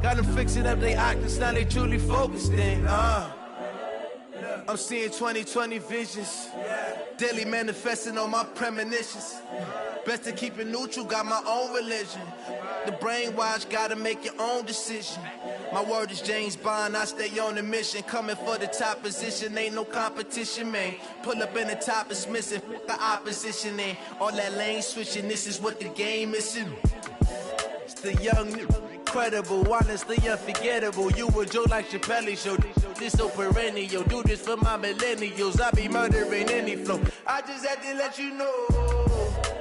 Got them fixing up they octaves, now they truly focused in. I'm seeing 2020 visions. Daily manifesting on my premonitions. Best to keep it neutral, got my own religion. The brainwash, gotta make your own decision. My word is James Bond, I stay on the mission. Coming for the top position, ain't no competition, man. Pull up in the top is missing, the opposition in. All that lane switching, this is what the game is in. It's the young, incredible, honestly unforgettable. You a joke like Chappelle show. This so perennial, do this for my millennials. I be murdering any flow. I just had to let you know.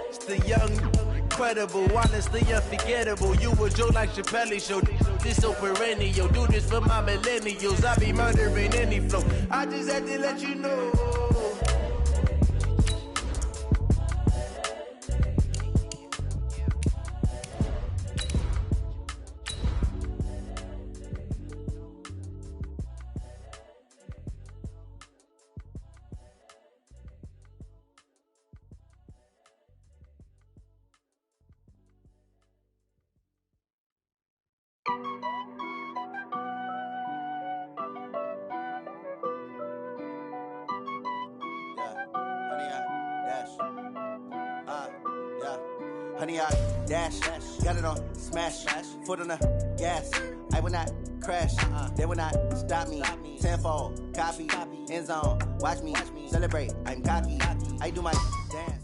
It's the young, incredible, honestly unforgettable. You a joke like Chappelle show. This so perennial, do this for my millennials. I be murdering any flow. I just had to let you know. Honey, I dash, got it on, smash, foot on the gas. I will not crash, they will not stop me. Tenfold, copy, end zone, watch me celebrate. I'm cocky, I do my dance.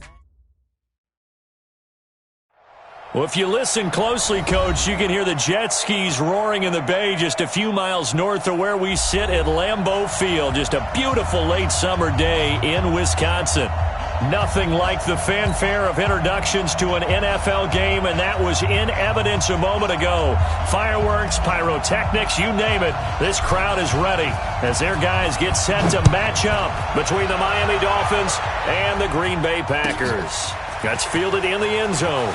Well, if you listen closely, Coach, you can hear the jet skis roaring in the bay just a few miles north of where we sit at Lambeau Field. Just a beautiful late summer day in Wisconsin. Nothing like the fanfare of introductions to an NFL game, and that was in evidence a moment ago. Fireworks, pyrotechnics, you name it. This crowd is ready as their guys get set to match up between the Miami Dolphins and the Green Bay Packers. That's fielded in the end zone.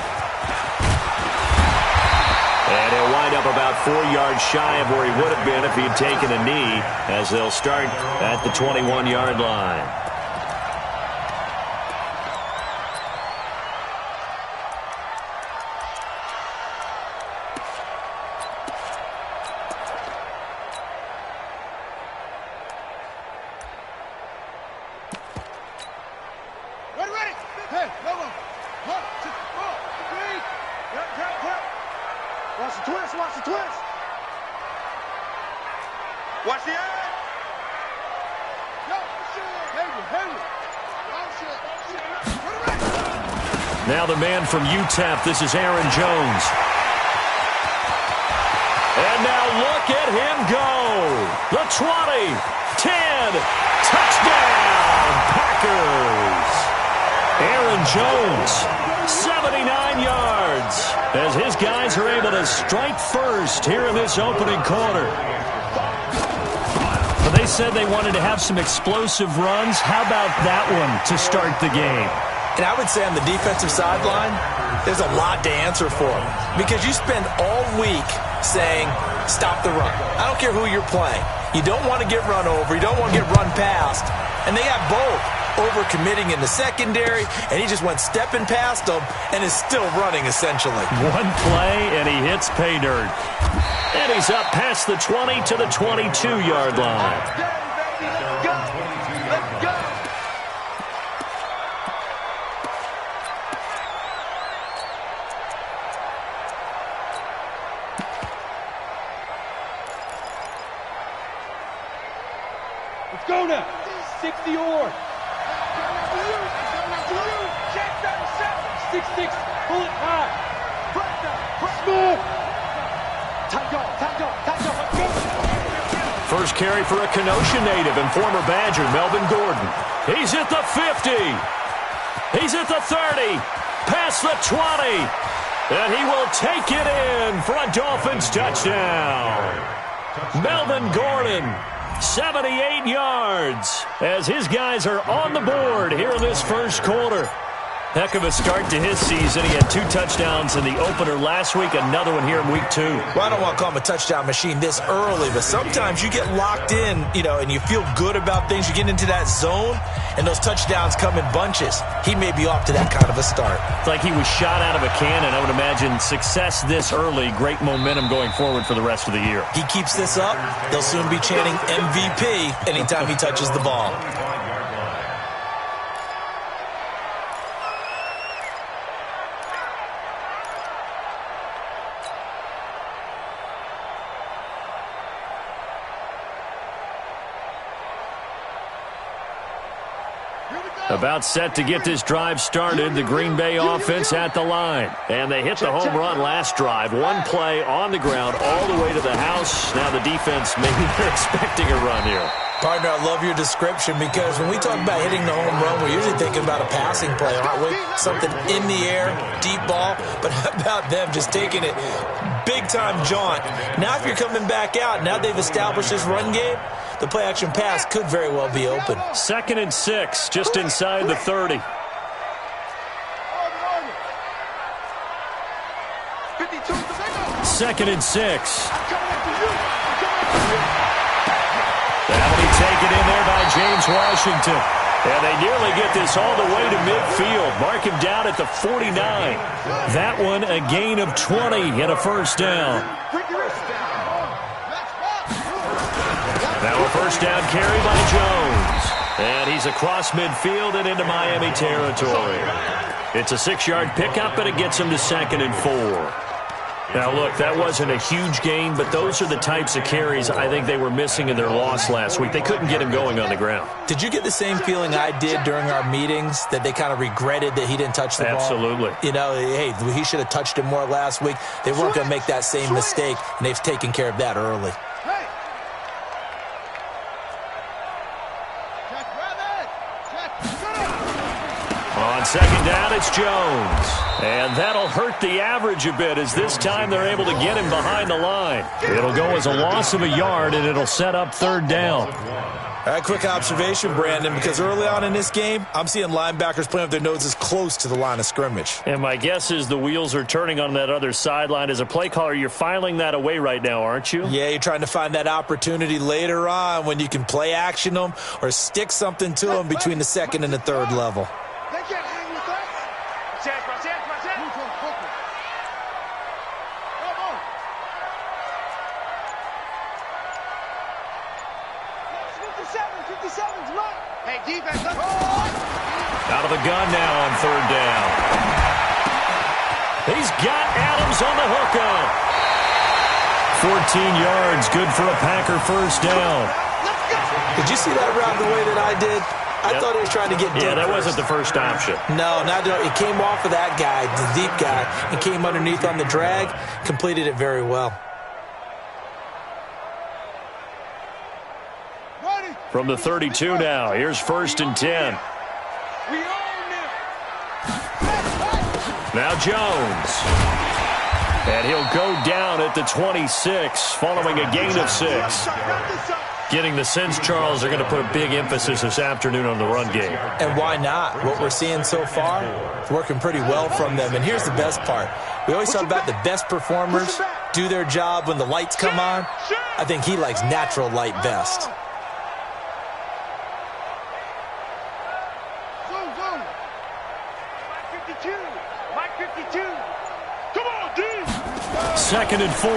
And he'll wind up about 4 yards shy of where he would have been if he had taken a knee, as they'll start at the 21-yard line. Now the man from UTEP, this is Aaron Jones. And now look at him go. The 20, 10, touchdown, Packers. Aaron Jones, 79 yards, as his guys are able to strike first here in this opening quarter. But they said they wanted to have some explosive runs. How about that one to start the game? And I would say on the defensive sideline, there's a lot to answer for, because you spend all week saying, stop the run. I don't care who you're playing. You don't want to get run over. You don't want to get run past. And they got both, over-committing in the secondary, and he just went stepping past them and is still running, essentially. One play, and he hits pay dirt. And he's up past the 20 to the 22-yard line. Let's go. Go now. 60 or. 6-6. Pull it high. Smooth. First carry for a Kenosha native and former Badger, Melvin Gordon. He's at the 50. He's at the 30. Past the 20. And he will take it in for a Dolphins touchdown. Melvin Gordon. 78 yards as his guys are on the board here in this first quarter. Heck of a start to his season. He had 2 touchdowns in the opener last week, another one here in week 2. Well, I don't want to call him a touchdown machine this early, but sometimes you get locked in, and you feel good about things. You get into that zone, and those touchdowns come in bunches. He may be off to that kind of a start. It's like he was shot out of a cannon. I would imagine success this early, great momentum going forward for the rest of the year. He keeps this up, they'll soon be chanting MVP anytime he touches the ball. About set to get this drive started, the Green Bay offense at the line. And they hit the home run last drive. One play on the ground all the way to the house. Now the defense, maybe they're expecting a run here. Partner, I love your description because when we talk about hitting the home run, we're usually thinking about a passing play, aren't we? Something in the air, deep ball. But how about them just taking it big-time jaunt? Now if you're coming back out, now they've established this run game, the play-action pass could very well be open. 2nd and 6, just inside the 30. Second and 6. That'll be taken in there by James Washington. And they nearly get this all the way to midfield. Mark him down at the 49. That one a gain of 20 and a first down. Now a first down carry by Jones. And he's across midfield and into Miami territory. It's a 6-yard pickup, and it gets him to 2nd and 4. Now, look, that wasn't a huge gain, but those are the types of carries I think they were missing in their loss last week. They couldn't get him going on the ground. Did you get the same feeling I did during our meetings, that they kind of regretted that he didn't touch the ball? Absolutely. Hey, he should have touched it more last week. They weren't going to make that same mistake, and they've taken care of that early. On 2nd down, it's Jones. And that'll hurt the average a bit, as this time they're able to get him behind the line. It'll go as a loss of a yard, and it'll set up 3rd down. All right, quick observation, Brandon, because early on in this game, I'm seeing linebackers playing with their noses close to the line of scrimmage. And my guess is the wheels are turning on that other sideline. As a play caller, you're filing that away right now, aren't you? Yeah, you're trying to find that opportunity later on when you can play action them or stick something to them between the 2nd and the 3rd level. They can't hang with us. Watch out. Move on, focus. Come on. 57's right. Hey, defense, let's go. Out of the gun now on 3rd down. He's got Adams on the hookup. 14 yards, good for a Packer first down. Let's go. Did you see that route the way that I did? I thought he was trying to get deep. Yeah, that wasn't the first option. No, it came off of that guy, the deep guy, and came underneath on the drag, completed it very well. From the 32 now, here's 1st and 10. We own them. Now Jones. And he'll go down at the 26, following a gain of 6. Getting the sense, Charles, are going to put a big emphasis this afternoon on the run game. And why not? What we're seeing so far, it's working pretty well from them. And here's the best part. We always talk about the best performers do their job when the lights come on. I think he likes natural light best. Mike 52. Come on, D. 2nd and 4.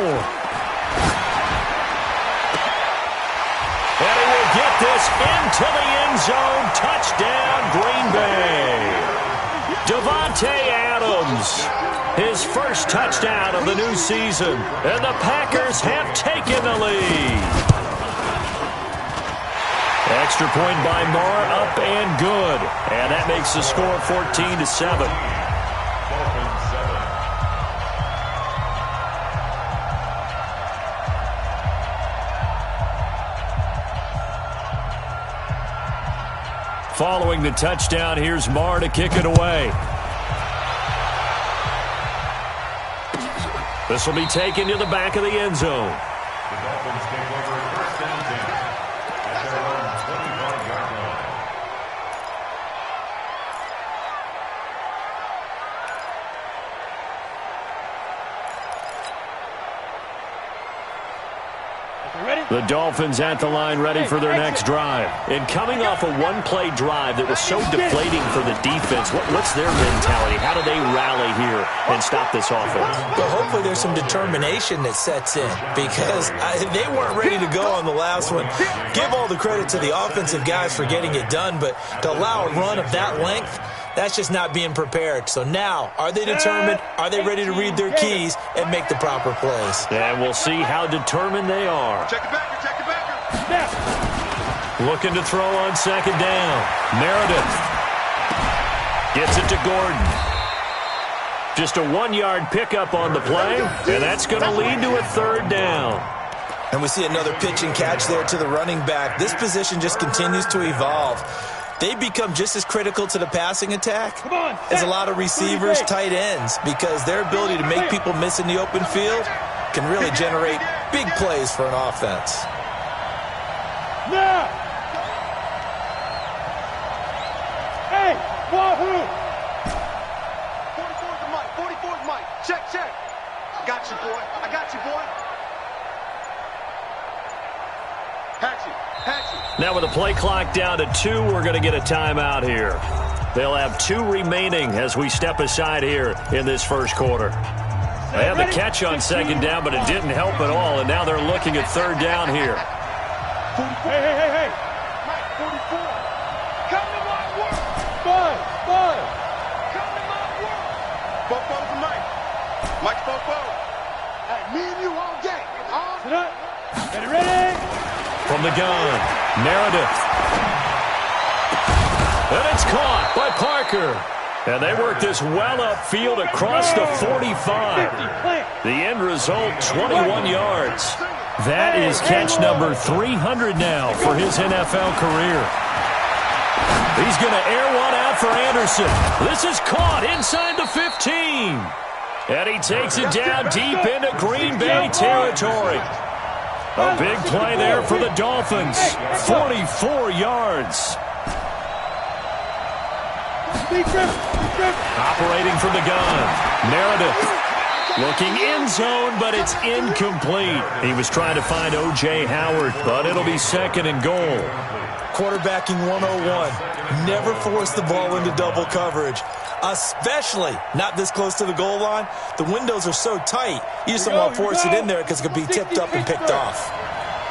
And he will get this into the end zone. Touchdown, Green Bay. Davante Adams, his first touchdown of the new season. And the Packers have taken the lead. Extra point by Marr, up and good. And that makes the score 14-7. Following the touchdown, here's Marr to kick it away. This will be taken to the back of the end zone. The Dolphins at the line ready for their next drive. And coming off a one-play drive that was so deflating for the defense, what's their mentality? How do they rally here and stop this offense? Well, hopefully there's some determination that sets in because they weren't ready to go on the last one. Give all the credit to the offensive guys for getting it done, but to allow a run of that length, that's just not being prepared. So now, are they determined? Are they ready to read their keys and make the proper plays? And we'll see how determined they are. Check it back, check it back. Looking to throw on second down. Meredith gets it to Gordon. Just a 1-yard pickup on the play, and that's going to lead to a third down. And we see another pitch and catch there to the running back. This position just continues to evolve. They become just as critical to the passing attack as a lot of receivers, tight ends, because their ability to make people miss in the open field can really generate big plays for an offense. Now! Hey, Wahoo! 44's the mic, 44's mic. Check, check. I got you, boy. I got you, boy. Hatchet, hatchet. Now with the play clock down to 2, we're going to get a timeout here. They'll have 2 remaining as we step aside here in this first quarter. They had the catch on second down, but it didn't help at all, and now they're looking at third down here. Hey. Mike, 44. Come to my work. Bud. Come to my work. Fofo's the mic. Mike Fofo. Hey, me and you all day. Sit up. Get it ready. From the gun, Meredith. And it's caught by Parker. And they work this well upfield across the 45. The end result, 21 yards. That is catch number 300 now for his NFL career. He's going to air one out for Anderson. This is caught inside the 15. And he takes it down deep into Green Bay territory. A big play there for the Dolphins. 44 yards. Operating from the gun. Meredith looking end zone, but it's incomplete. He was trying to find O.J. Howard, but it'll be second and goal. Quarterbacking 101. Never force the ball into double coverage, especially not this close to the goal line. The windows are so tight, you just don't want to force it in there because it could be tipped up and picked off.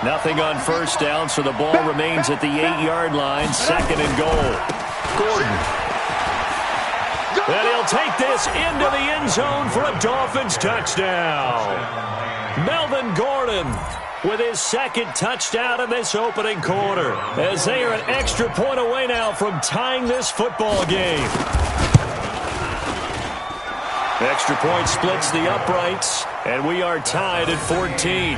Nothing on first down, so the ball remains at the 8-yard line, second and goal. Gordon. And he'll take this into the end zone for a Dolphins touchdown. Melvin Gordon with his second touchdown in this opening quarter, as they are an extra point away now from tying this football game. Extra point splits the uprights, and we are tied at 14.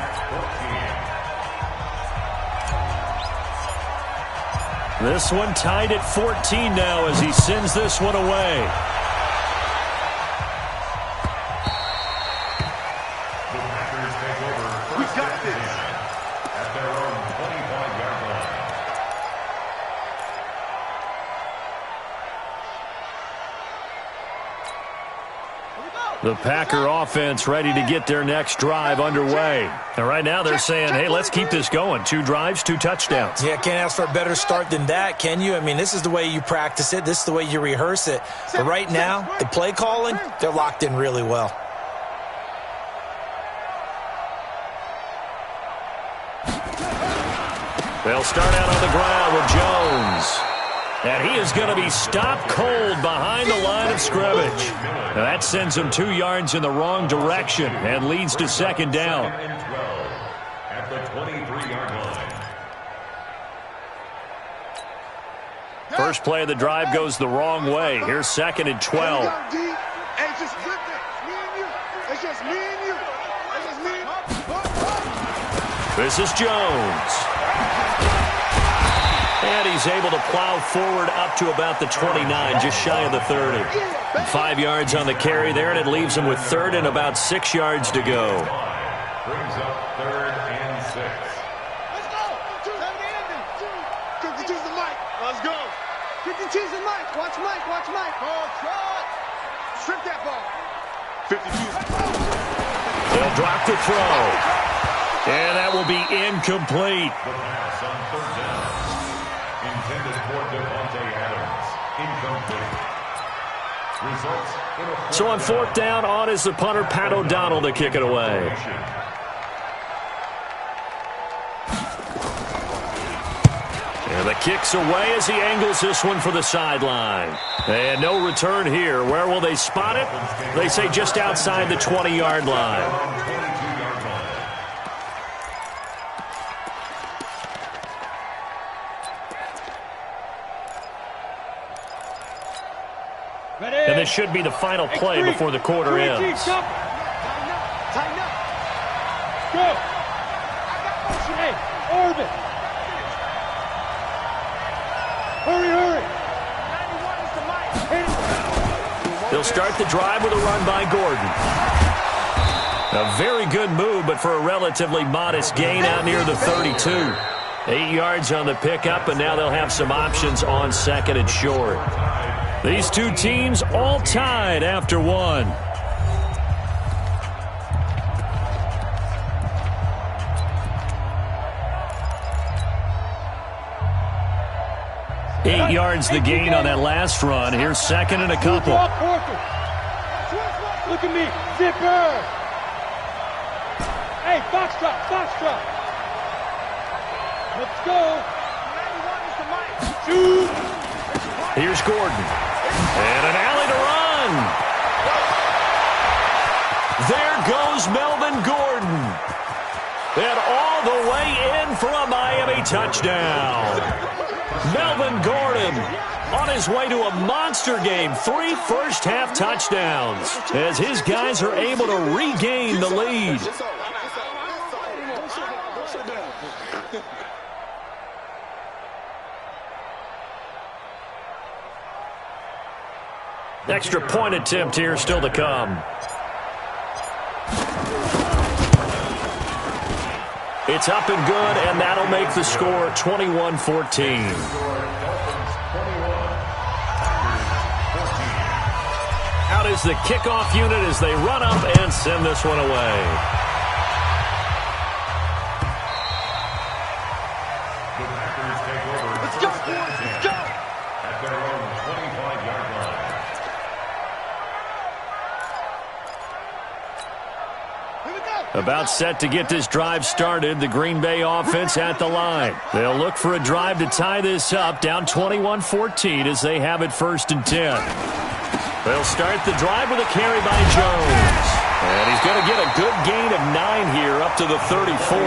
This one tied at 14 now as he sends this one away. We got this. At their own 25-yard line. The Packer offense ready to get their next drive underway. And right now they're saying, hey, let's keep this going. 2 drives, 2 touchdowns. Yeah, can't ask for a better start than that, can you? I mean, this is the way you practice it. This is the way you rehearse it. But right now, the play calling, they're locked in really well. They'll start out on the ground with Jones. And he is going to be stopped cold behind the line of scrimmage. Now that sends him 2 yards in the wrong direction and leads to second down. At the 23-yard line. First play of the drive goes the wrong way. Here's second and 12. It's just me and you. It's just me and you. It's just me and you. This is Jones. And he's able to plow forward up to about the 29, just shy of the 30. 5 yards on the carry there, and it leaves him with third and about 6 yards to go. Brings up 3rd and 6. Let's go. 50 the mic. Let's go. 50 the mic. Watch Mike. Watch Mike. Oh, shot. Strip that ball. 52. They'll drop the throw. And that will be incomplete. The pass on third down. Intended for Devontae Adams. Incomplete. Results in a So on fourth down, on is the punter, Pat O'Donnell, to kick it away. And the kick's away as he angles this one for the sideline. And no return here. Where will they spot it? They say just outside the 20-yard line. And this should be the final play before the quarter ends. Tighten up. Go. I got motion. Hey, orbit. Hurry. 91 is the mic. They'll start the drive with a run by Gordon. A very good move, but for a relatively modest gain out near the 32. 8 yards on the pickup, and now they'll have some options on second and short. These two teams all tied after one. Eight yards the gain on that last run. Here's second and a couple. Look at me. Zipper. Hey, foxtrot. Let's go. 91 is the mic. Shoot. Here's Gordon. And an alley to run. There goes Melvin Gordon. And all the way in for a Miami touchdown. Melvin Gordon on his way to a monster game. 3 first-half touchdowns as his guys are able to regain the lead. Extra point attempt here still to come. It's up and good, and that'll make the score 21-14. Out is the kickoff unit as they run up and send this one away. Let's go. at their own 25-yard line. About set to get this drive started. The Green Bay offense at the line. They'll look for a drive to tie this up, down 21-14 as they have it 1st and 10. They'll start the drive with a carry by Jones. And he's going to get a good gain of 9 here up to the 34.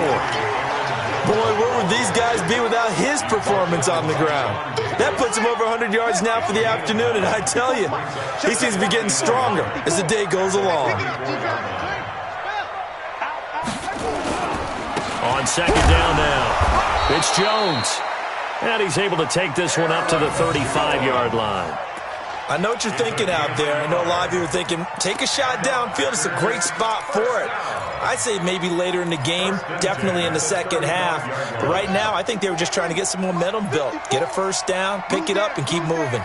Boy, where would these guys be without his performance on the ground? That puts him over 100 yards now for the afternoon, and I tell you, he seems to be getting stronger as the day goes along. On second down now, it's Jones. And he's able to take this one up to the 35-yard line. I know what you're thinking out there. I know a lot of you are thinking, take a shot downfield. It's a great spot for it. I'd say maybe later in the game, definitely in the second half. But right now, I think they were just trying to get some momentum built. Get a first down, pick it up, and keep moving.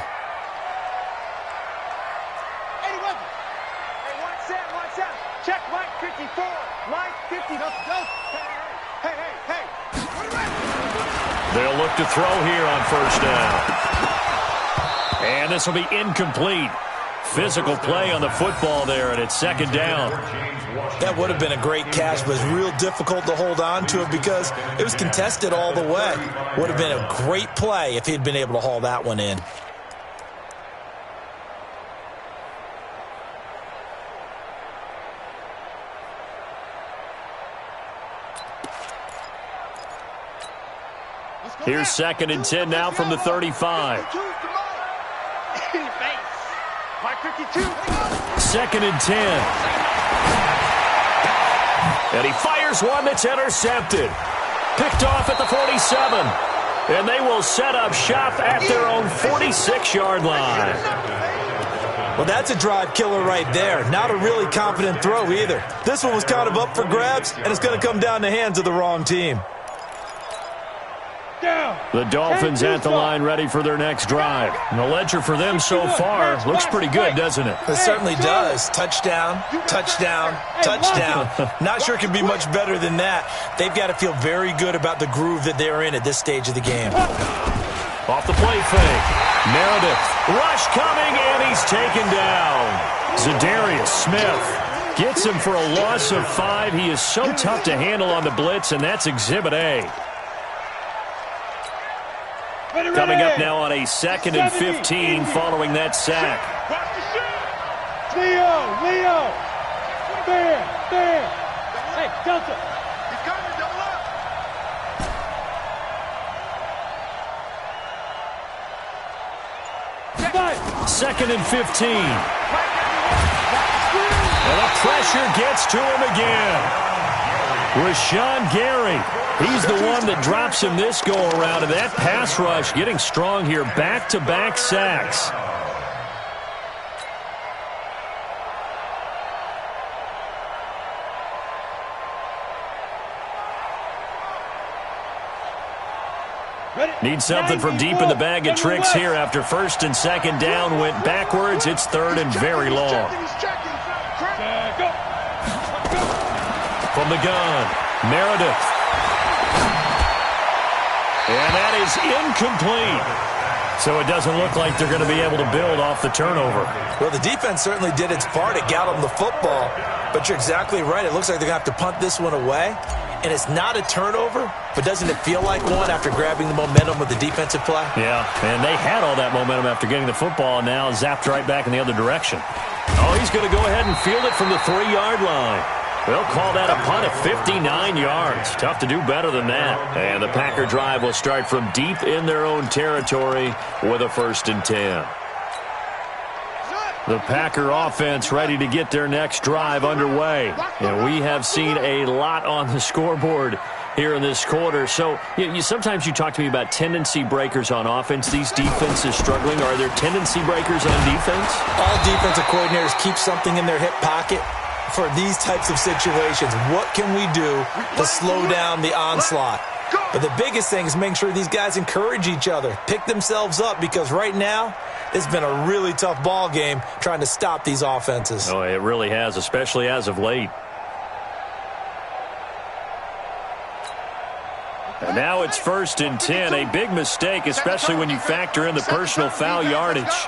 Check Mike 54. Mike 50. Go. Hey. They'll look to throw here on first down. And this will be incomplete. Physical play on the football there, and it's second down. That would have been a great catch, but it's real difficult to hold on to it because it was contested all the way. Would have been a great play if he'd been able to haul that one in. Here's 2nd and 10 now from the 35. 2nd and 10. And he fires one that's intercepted. Picked off at the 47. And they will set up shop at their own 46-yard line. Well, that's a drive killer right there. Not a really confident throw either. This one was kind of up for grabs, and it's going to come down the hands of the wrong team. The Dolphins at the line ready for their next drive. And the ledger for them so far looks pretty good, doesn't it? It certainly does. Touchdown, touchdown, touchdown. Not sure it can be much better than that. They've got to feel very good about the groove that they're in at this stage of the game. Off the play fake. Meredith. Rush coming, and he's taken down. Zadarius Smith gets him for a loss of 5. He is so tough to handle on the blitz, and that's Exhibit A. Coming up now on a 2nd and 15 following that sack. Leo. There. Hey, Delta. He's coming, double up. 2nd and 15. And the pressure gets to him again. Rashawn Gary. He's the one that drops him this go-around, and that pass rush getting strong here. Back-to-back sacks. Need something from deep in the bag of tricks here after 1st and 2nd down. Went backwards. It's 3rd and very long. From the gun, Meredith. And that is incomplete. So it doesn't look like they're going to be able to build off the turnover. Well, the defense certainly did its part. It got them the football. But you're exactly right. It looks like they're going to have to punt this one away. And it's not a turnover, but doesn't it feel like one after grabbing the momentum with the defensive play? Yeah, and they had all that momentum after getting the football, and now zapped right back in the other direction. Oh, he's going to go ahead and field it from the 3-yard line. They'll call that a punt at 59 yards. Tough to do better than that. And the Packer drive will start from deep in their own territory with a 1st and 10. The Packer offense ready to get their next drive underway. And we have seen a lot on the scoreboard here in this quarter. So sometimes you talk to me about tendency breakers on offense. These defenses struggling. Are there tendency breakers on defense? All defensive coordinators keep something in their hip pocket for these types of situations. What can we do to slow down the onslaught? But the biggest thing is making sure these guys encourage each other, pick themselves up, because right now it's been a really tough ball game trying to stop these offenses. Oh, it really has, especially as of late. And now it's 1st and 10. A big mistake, especially when you factor in the personal foul yardage.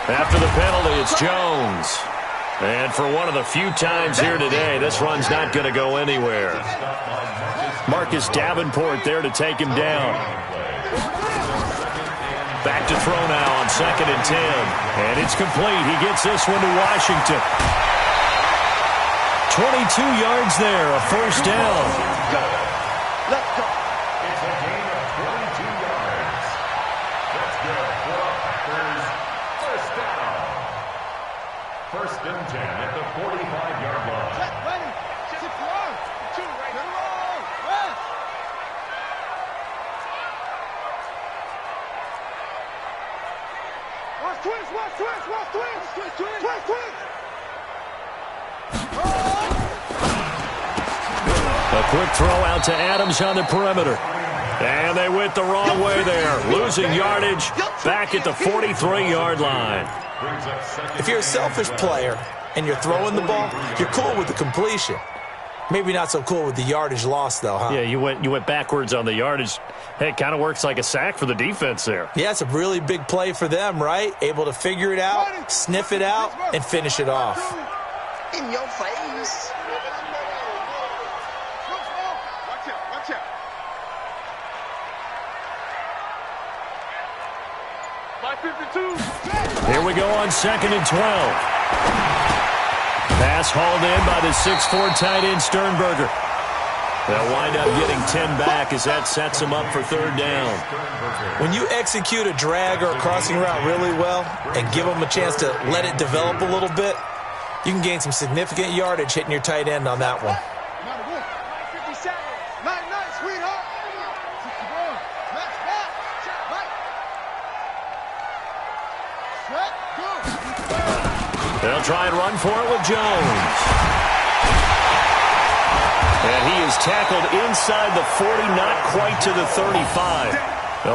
After the penalty, it's Jones. And for one of the few times here today, this run's not going to go anywhere. Marcus Davenport there to take him down. Back to throw now on 2nd and 10. And it's complete. He gets this one to Washington. 22 yards there, a 1st down. Let's go. It's a gain of 22 yards. That's good for the Packers. 1st down. 1st and 10 at the 45-yard line. Ready. A quick throw out to Adams on the perimeter. And they went the wrong way there. Losing yardage back at the 43-yard line. If you're a selfish player and you're throwing the ball, you're cool with the completion. Maybe not so cool with the yardage loss, though, huh? Yeah, you went backwards on the yardage. Hey, it kind of works like a sack for the defense there. Yeah, it's a really big play for them, right? Able to figure it out, sniff it out, and finish it off. In your face. Watch out. 5:52. Here we go on 2nd and 12. Pass hauled in by the 6'4" tight end Sternberger. They'll wind up getting 10 back as that sets them up for 3rd down. When you execute a drag or a crossing route really well and give them a chance to let it develop a little bit, you can gain some significant yardage hitting your tight end on that one. Nice, sweetheart. try and run for it with Jones. And he is tackled inside the 40, not quite to the 35.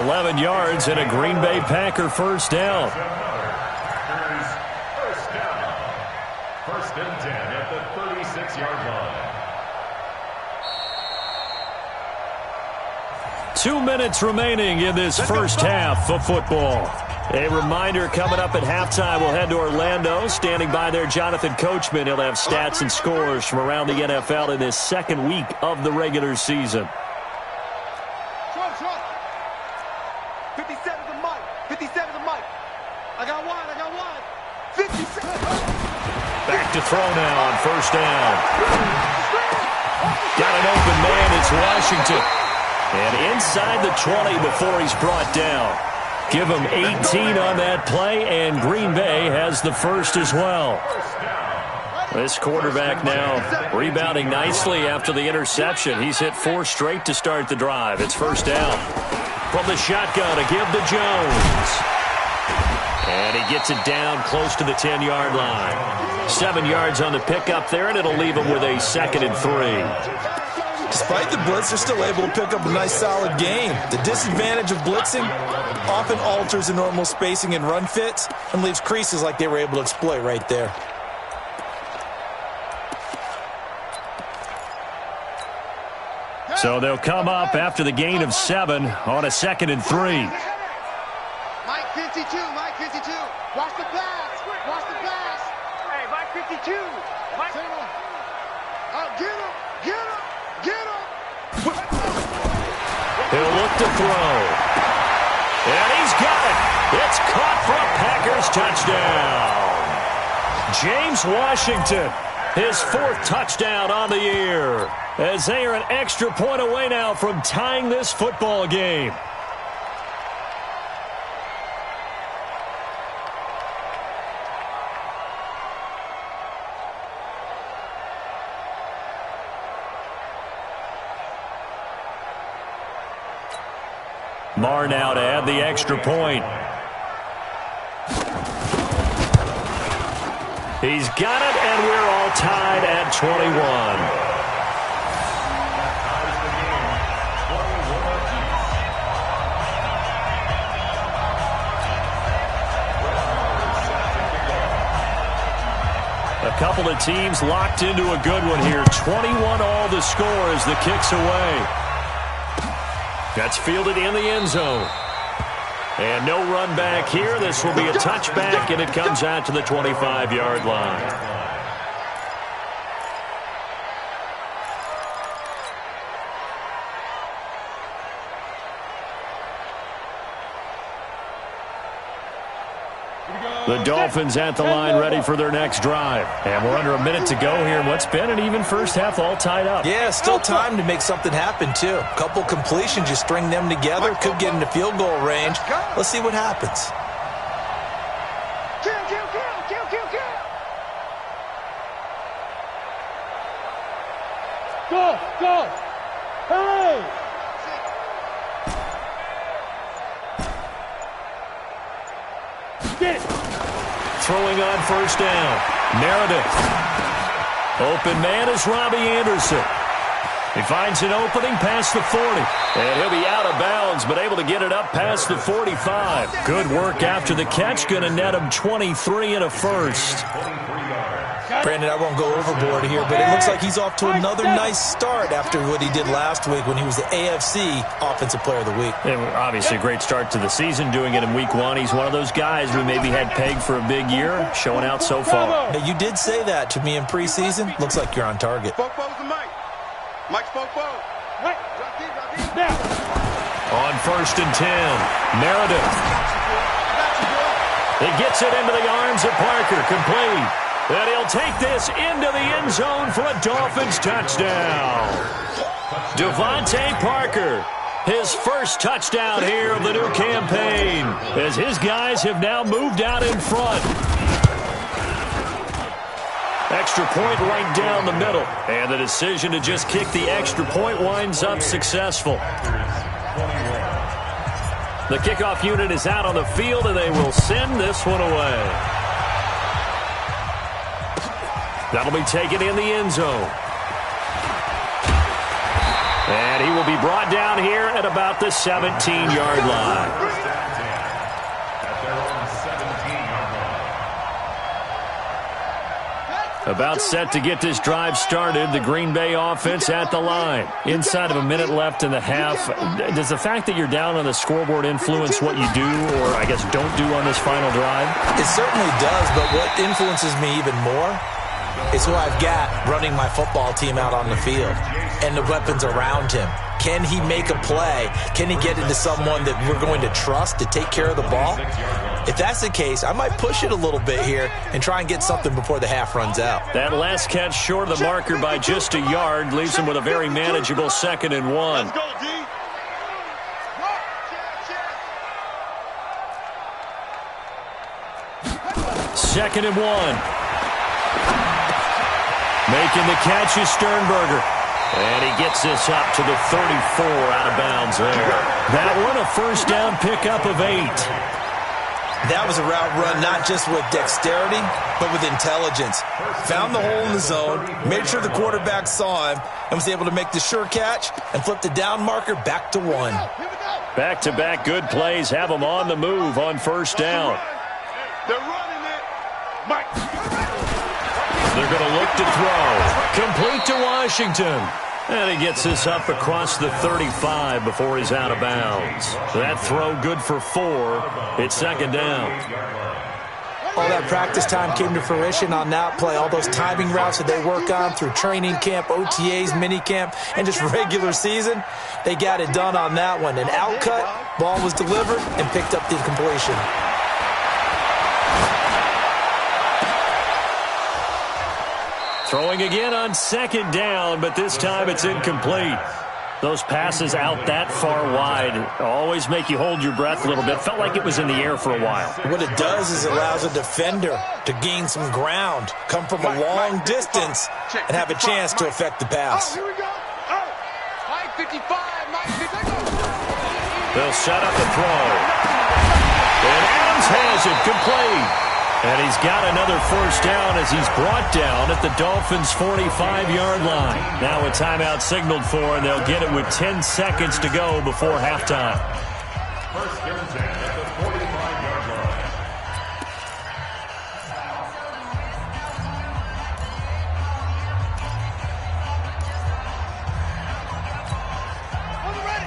11 yards and a Green Bay Packer first down. First and 10 at the 36-yard line. 2 minutes remaining in this first half of football. A reminder, coming up at halftime, we'll head to Orlando. Standing by there, Jonathan Coachman. He'll have stats and scores from around the NFL in this second week of the regular season. 57 to Mike. 57 to Mike. I got one. 57. Back to throw now on first down. Got an open man. It's Washington. And inside the 20 before he's brought down. Give him 18 on that play, and Green Bay has the first as well. This quarterback now rebounding nicely after the interception. He's hit 4 straight to start the drive. It's first down. From the shotgun, a give to Jones. And he gets it down close to the 10-yard line. 7 yards on the pickup there, and it'll leave him with a 2nd and 3. Despite the blitz, they're still able to pick up a nice, solid game. The disadvantage of blitzing often alters the normal spacing and run fits and leaves creases like they were able to exploit right there. So they'll come up after the gain of 7 on a 2nd and 3. Mike 52. Watch the pass. Hey, Mike 52. Mike. Get him. He'll look to throw. And he's got it. It's caught for a Packers touchdown. James Washington, his 4th touchdown on the year, as they are an extra point away now from tying this football game. Marr now to add the extra point. He's got it, and we're all tied at 21. A couple of teams locked into a good one here. 21 all the score as the kick's away. That's fielded in the end zone. And no run back here. This will be a touchback, and it comes out to the 25-yard line. The Dolphins at the line ready for their next drive. And we're under a minute to go here in what's been an even first half, all tied up. Yeah, still time to make something happen, too. A couple completions, you string them together, could get into field goal range. Let's see what happens. Kill. Go. Hey! Get it. Throwing on first down. Meredith. Open man is Robbie Anderson. He finds an opening past the 40. And he'll be out of bounds, but able to get it up past the 45. Good work after the catch. Going to net him 23 and a first. Brandon, I won't go overboard here, but it looks like he's off to another nice start after what he did last week when he was the AFC Offensive Player of the Week. And obviously a great start to the season, doing it in week 1. He's one of those guys we maybe had pegged for a big year, showing out so far. Now, you did say that to me in preseason. Looks like you're on target. Mike Spoke. On first and 10, Meredith. He gets it into the arms of Parker, complete. And he'll take this into the end zone for a Dolphins touchdown. Devontae Parker, his first touchdown here of the new campaign, as his guys have now moved out in front. Extra point right down the middle. And the decision to just kick the extra point winds up successful. The kickoff unit is out on the field, and they will send this one away. That'll be taken in the end zone. And he will be brought down here at about the 17-yard line. About set to get this drive started, the Green Bay offense at the line. Inside of a minute left in the half. Does the fact that you're down on the scoreboard influence what you do, or I guess don't do on this final drive? It certainly does, but what influences me even more is who I've got running my football team out on the field and the weapons around him. Can he make a play? Can he get into someone that we're going to trust to take care of the ball? If that's the case, I might push it a little bit here and try and get something before the half runs out. That last catch short of the marker by just a yard leaves him with a very manageable 2nd and 1. Let's go, D. Second and 1. Making the catch is Sternberger. And he gets this up to the 34 out of bounds there. That one a first down pickup of 8. That was a route run not just with dexterity, but with intelligence. Found the hole in the zone, made sure the quarterback saw him, and was able to make the sure catch and flip the down marker back to 1. Back-to-back good plays have them on the move on first down. They're running it. Mike. They're going to look to throw. Complete to Washington. And he gets this up across the 35 before he's out of bounds. That throw good for 4. It's second down. All that practice time came to fruition on that play. All those timing routes that they work on through training camp, OTAs, minicamp, and just regular season, they got it done on that one. An outcut, ball was delivered, and picked up the completion. Throwing again on second down, but this time it's incomplete. Those passes out that far wide always make you hold your breath a little bit. Felt like it was in the air for a while. What it does is it allows a defender to gain some ground, come from a long distance, and have a chance to affect the pass. Here we go. Mike 55, Mike 55. They'll set up a throw. And Adams has it complete. And he's got another first down as he's brought down at the Dolphins' 45-yard line. Now a timeout signaled for, and they'll get it with 10 seconds to go before halftime. First and 10 at the 45-yard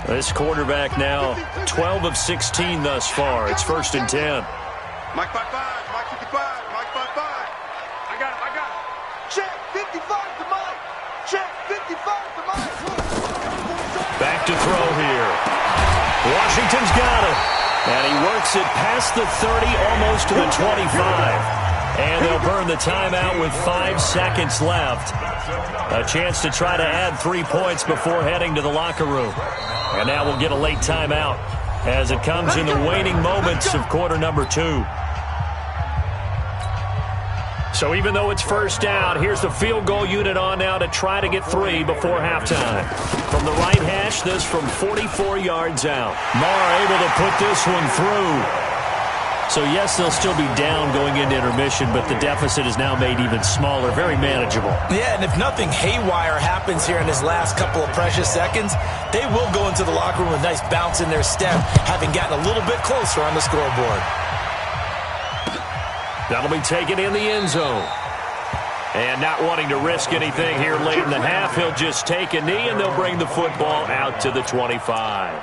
line. This quarterback now 12 of 16 thus far. It's first and 10. Mike 55, Mike 55, Mike 55. I got it. Check 55 to Mike. Check 55 to Mike. Back to throw here. Washington's got it. And he works it past the 30, almost to the 25. And they'll burn the timeout with 5 seconds left. A chance to try to add 3 points before heading to the locker room. And now we'll get a late timeout as it comes in the waning moments of quarter number 2. So even though it's first down, here's the field goal unit on now to try to get 3 before halftime. From the right hash, this from 44 yards out. Marr able to put this one through. So yes, they'll still be down going into intermission, but the deficit is now made even smaller, very manageable. Yeah, and if nothing haywire happens here in his last couple of precious seconds, they will go into the locker room with a nice bounce in their step, having gotten a little bit closer on the scoreboard. That'll be taken in the end zone. And not wanting to risk anything here late in the half, he'll just take a knee, and they'll bring the football out to the 25.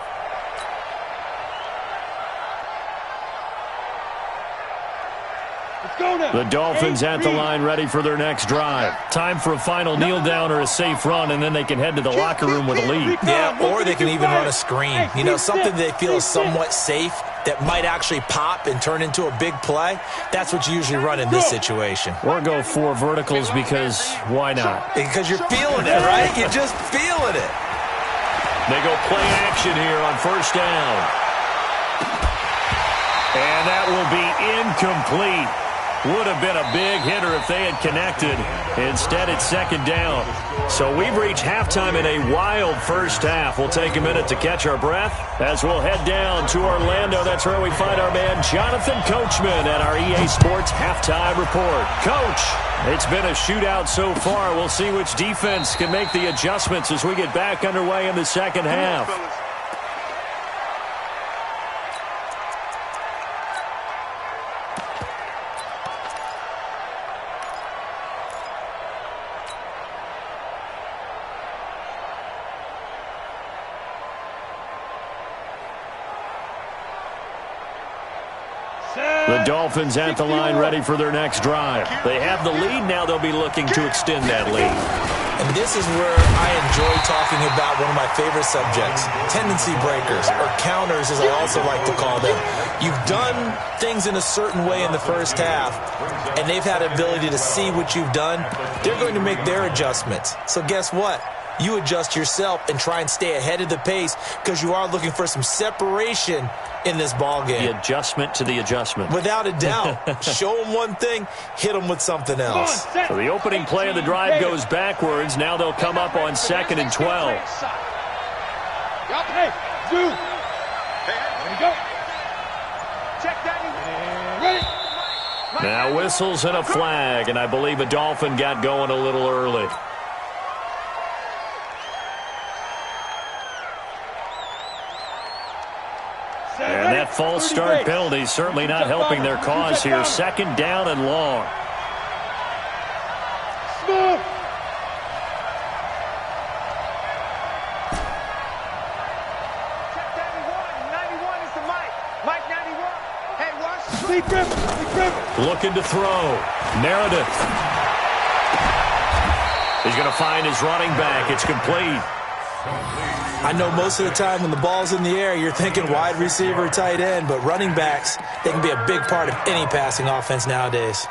The Dolphins at the line ready for their next drive. Time for a final kneel down or a safe run, and then they can head to the locker room with a lead. Yeah, or they can even run a screen. You know, something they feel is somewhat safe that might actually pop and turn into a big play. That's what you usually run in this situation. Or go 4 verticals because why not? Because you're feeling it, right? You're just feeling it. They go play action here on first down. And that will be incomplete. Would have been a big hitter if they had connected. Instead, it's second down. So we've reached halftime in a wild first half. We'll take a minute to catch our breath as we'll head down to Orlando. That's where we find our man Jonathan Coachman at our EA Sports Halftime Report. Coach, it's been a shootout so far. We'll see which defense can make the adjustments as we get back underway in the second half. The Dolphins at the line ready for their next drive. They have the lead. Now they'll be looking to extend that lead. And this is where I enjoy talking about one of my favorite subjects, tendency breakers, or counters as I also like to call them. You've done things in a certain way in the first half, and they've had the ability to see what you've done. They're going to make their adjustments. So guess what? You adjust yourself and try and stay ahead of the pace because you are looking for some separation in this ball game. The adjustment to the adjustment. Without a doubt. Show them one thing, hit them with something else. So the opening play of the drive goes backwards. Now they'll come up on 2nd and 12. Hey, two. There you go. Check that. Ready. Now whistles and a flag, and I believe a Dolphin got going a little early. And that false start penalty certainly not helping their cause here. 2nd down and long. Smooth. Check 91 is the mic. Mike 91. Hey, watch. Sleep grip. Looking to throw. Meredith. He's going to find his running back. It's complete. I know most of the time when the ball's in the air, you're thinking wide receiver, tight end, but running backs, they can be a big part of any passing offense nowadays.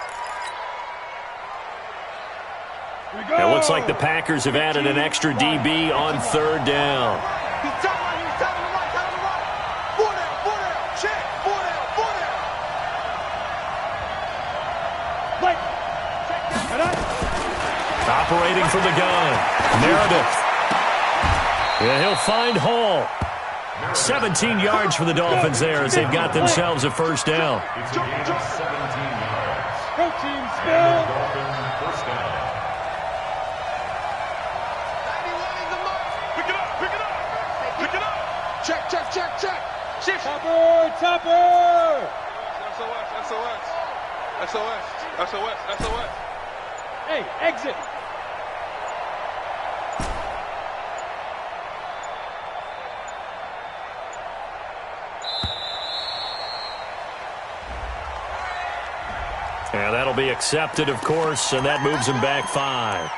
It looks like the Packers have added an extra DB on 3rd down. Operating from the gun, Meredith. Yeah, he'll find Hall. 17 yards for the Dolphins there as they've got themselves a first down. It's a gain of 17 yards. Go team, Spell. First down. 91 is the mark. Pick it up. Check. Shift. Topper. SOS. Hey, exit. And that'll be accepted, of course, and that moves him back 5.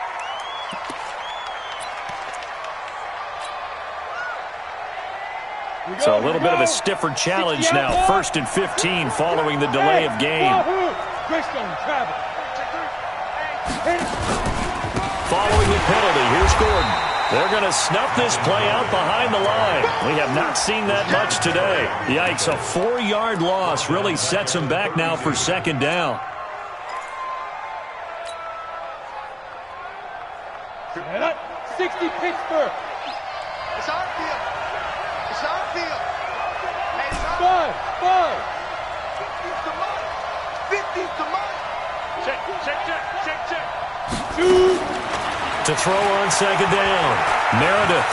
So a little bit of a stiffer challenge now. 1st and 15 following the delay of game. Following the penalty, here's Gordon. They're going to snuff this play out behind the line. We have not seen that much today. Yikes, a 4-yard loss really sets them back now for 2nd down. 60 Pittsburgh. It's our field. Hey, it's our 5. 50's the mark. Check. 2. To throw on 2nd down. Meredith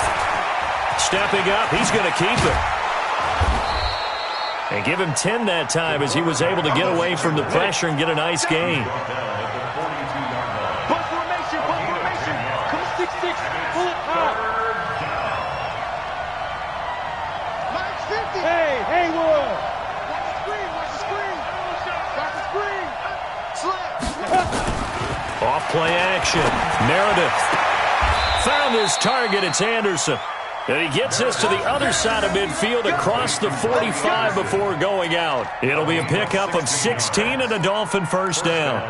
stepping up. He's going to keep it. And give him 10 that time as he was able to get away from the pressure and get a nice gain. Bus formation. Come 6-6. Pull it high. Mike's 50. Hey, Haywood. Watch the screen. Slap. Off-play action. Meredith found his target. It's Anderson. And he gets this to the other side of midfield across the 45 before going out. It'll be a pickup of 16 and a Dolphin first down.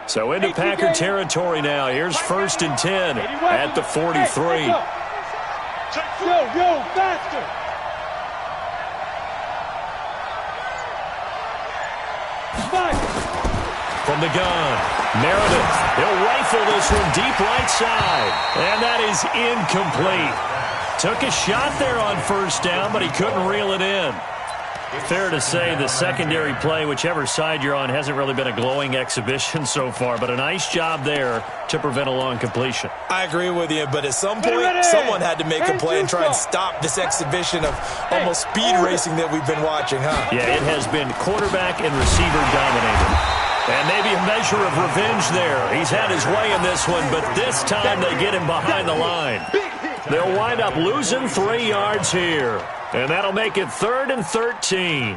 So into Packer territory now. Here's 1st and 10 at the 43. Go, faster! From the gun, Meredith. He'll rifle this one deep right side. And that is incomplete. Took a shot there on 1st down, but he couldn't reel it in. Fair to say the secondary play, whichever side you're on, hasn't really been a glowing exhibition so far, but a nice job there to prevent a long completion. I agree with you, but at some point, someone had to make a play and try and stop this exhibition of almost speed racing that we've been watching, huh? Yeah, it has been quarterback and receiver dominated. And maybe a measure of revenge there. He's had his way in this one, but this time they get him behind the line. They'll wind up losing 3 yards here. And that'll make it 3rd and 13.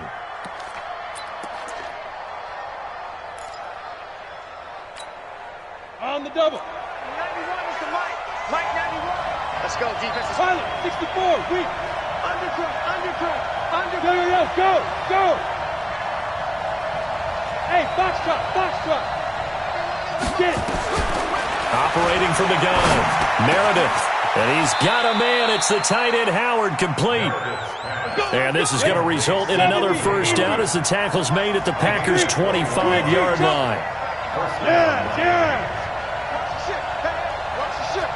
On the double. 91 is the Mike. Mike 91. Let's go, defense. Pilot, 64, weak. Undercut. Go. Hey, box truck. Get it. Operating from the gun, Meredith. And he's got a man. It's the tight end, Howard, complete. And this is going to result in another 1st down as the tackle's made at the Packers' 25-yard line. Yeah.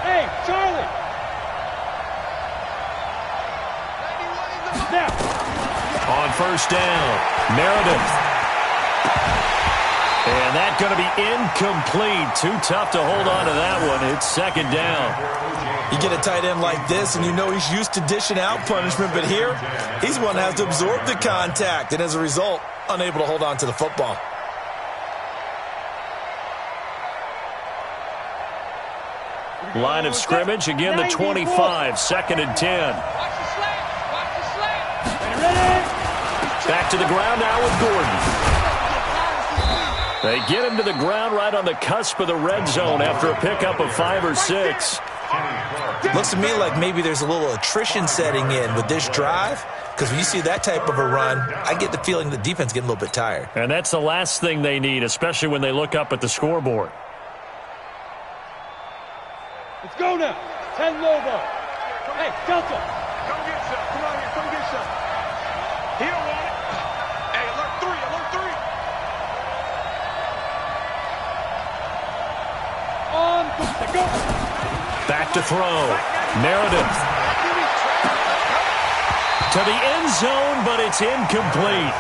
Hey, Charlie. Now. On 1st down, Meredith. And that's going to be incomplete. Too tough to hold on to that one. It's 2nd down. You get a tight end like this, and you know he's used to dishing out punishment, but here, he's one that has to absorb the contact, and as a result, unable to hold on to the football. Line of scrimmage, again the 25, 2nd and 10. Back to the ground now with Gordon. They get him to the ground right on the cusp of the red zone after a pickup of 5 or 6. Looks to me like maybe there's a little attrition setting in with this drive, because when you see that type of a run, I get the feeling the defense getting a little bit tired. And that's the last thing they need, especially when they look up at the scoreboard. Let's go now. 10 low ball. Hey, Delta. Come get some. Come on here. Come get some. He don't want it. Hey, alert 3. On the go. Back to throw. Meredith. To the end zone, but it's incomplete.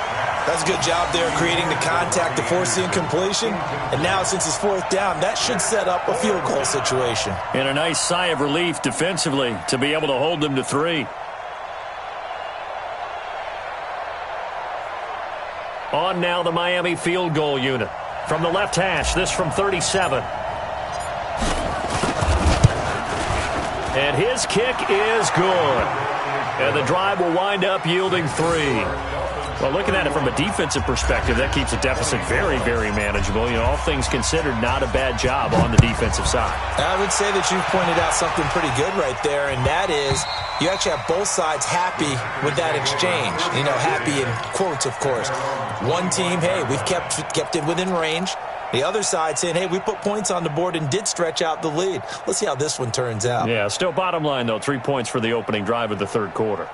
That's a good job there creating the contact to force the incompletion. And now since it's 4th down, that should set up a field goal situation. And a nice sigh of relief defensively to be able to hold them to 3. On now the Miami field goal unit. From the left hash, this from 37. And his kick is good. And the drive will wind up yielding 3. Well, looking at it from a defensive perspective, that keeps the deficit very, very manageable. You know, all things considered, not a bad job on the defensive side. I would say that you've pointed out something pretty good right there, and that is you actually have both sides happy with that exchange. You know, happy in quotes, of course. One team, hey, we've kept it within range. The other side saying, hey, we put points on the board and did stretch out the lead. Let's see how this one turns out. Yeah, still bottom line, though, 3 points for the opening drive of the 3rd quarter.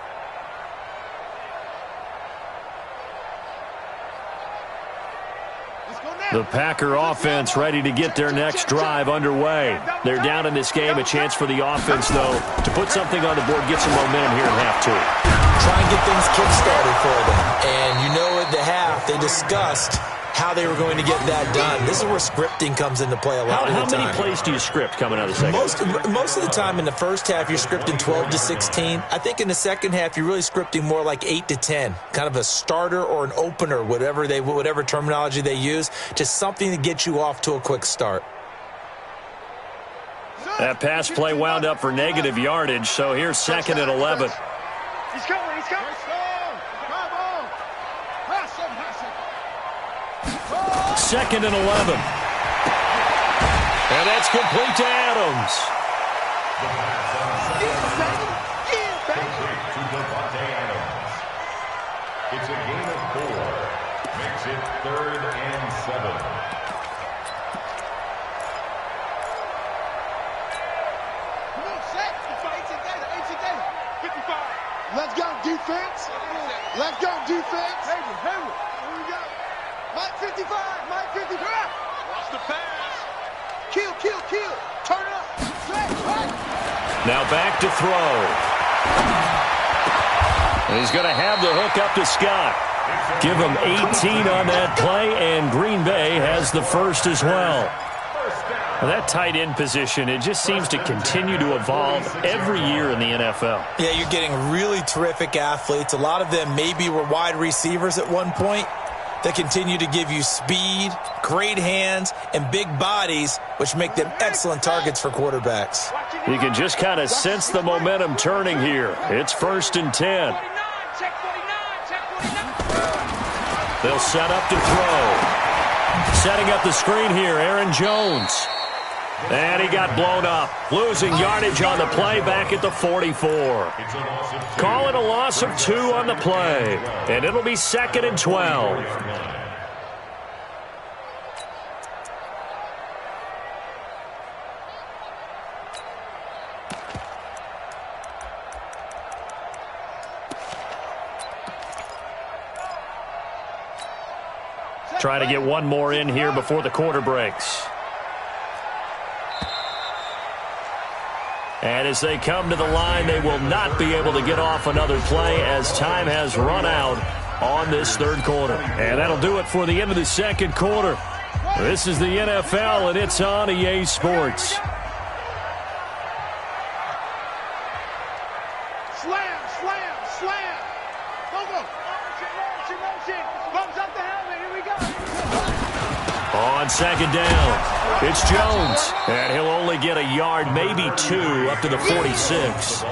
The Packer offense ready to get their next drive underway. They're down in this game. A chance for the offense, though, to put something on the board, get some momentum here in half 2. Try and get things kick-started for them. And you know at the half, they discussed how they were going to get that done. This is where scripting comes into play a lot of the time. How many plays do you script coming out of the second? Most of the time in the first half, you're scripting 12 to 16. I think in the second half, you're really scripting more like 8 to 10. Kind of a starter or an opener, whatever terminology they use, just something to get you off to a quick start. That pass play wound up for negative yardage, so here's 2nd and 11. He's coming. 2nd and 11. And that's complete to Adams. It's a gain of 4. Makes it 3rd and 7. defense. Let's go, defense. Here we go. Mike 55. Mike 55. Watch the pass. Kill. Turn it up. Now back to throw. And he's going to have the hook up to Scott. Give him 18 on that play, and Green Bay has the first as well. Well, that tight end position, it just seems to continue to evolve every year in the NFL. Yeah, you're getting really terrific athletes. A lot of them maybe were wide receivers at one point. They continue to give you speed, great hands, and big bodies, which make them excellent targets for quarterbacks. You can just kind of sense the momentum turning here. It's 1st and 10. They'll set up to throw. Setting up the screen here, Aaron Jones. And he got blown up. Losing yardage on the play back at the 44. Call it a loss of 2 on the play. And it'll be 2nd and 12. Try to get one more in here before the quarter breaks. And as they come to the line, they will not be able to get off another play as time has run out on this 3rd quarter. And that'll do it for the end of the 2nd quarter. This is the NFL, and it's on EA Sports. Slam. Go. Bumps up the helmet. Here we go. On 2nd down, it's Jones. And he'll only get a yard, maybe 2, up to the 46.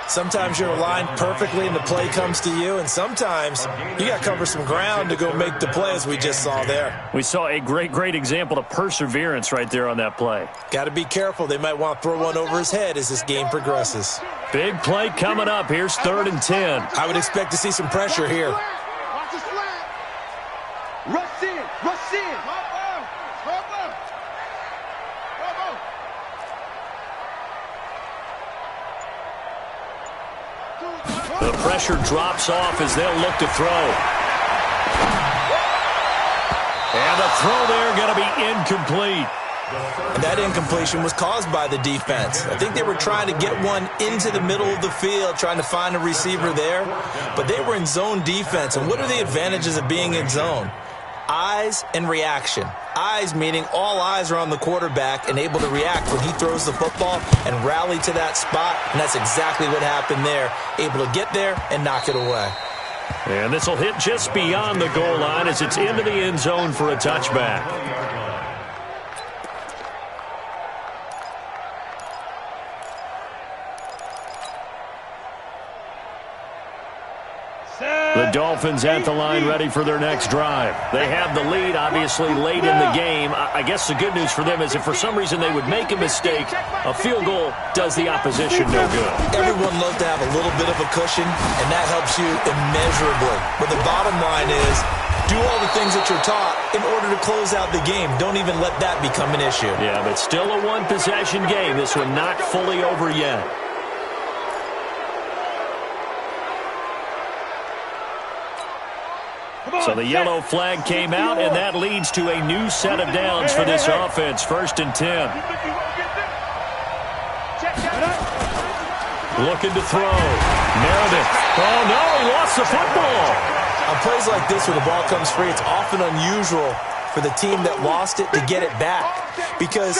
Sometimes you're aligned perfectly and the play comes to you, and sometimes you got to cover some ground to go make the play, as we just saw there. We saw a great example of perseverance right there on that play. Got to be careful. They might want to throw one over his head as this game progresses. Big play coming up. Here's 3rd and 10. I would expect to see some pressure here. Watch the slant. Rush in. The pressure drops off as they'll look to throw. And the throw there going to be incomplete. And that incompletion was caused by the defense. I think they were trying to get one into the middle of the field, trying to find a receiver there. But they were in zone defense. And what are the advantages of being in zone? Eyes and reaction. Eyes meaning all eyes are on the quarterback and able to react when he throws the football and rally to that spot. And that's exactly what happened there. Able to get there and knock it away. And this will hit just beyond the goal line as it's into the end zone for a touchback. The Dolphins at the line ready for their next drive. They have the lead, obviously, late in the game. I guess the good news for them is if for some reason they would make a mistake, a field goal does the opposition no good. Everyone loves to have a little bit of a cushion, and that helps you immeasurably. But the bottom line is, do all the things that you're taught in order to close out the game. Don't even let that become an issue. Yeah, but still a one-possession game. This one not fully over yet. So the yellow flag came out, and that leads to a new set of downs for this offense. 1st and 10. Looking to throw. Meredith. Oh, no, he lost the football. On plays like this where the ball comes free, it's often unusual for the team that lost it to get it back. Because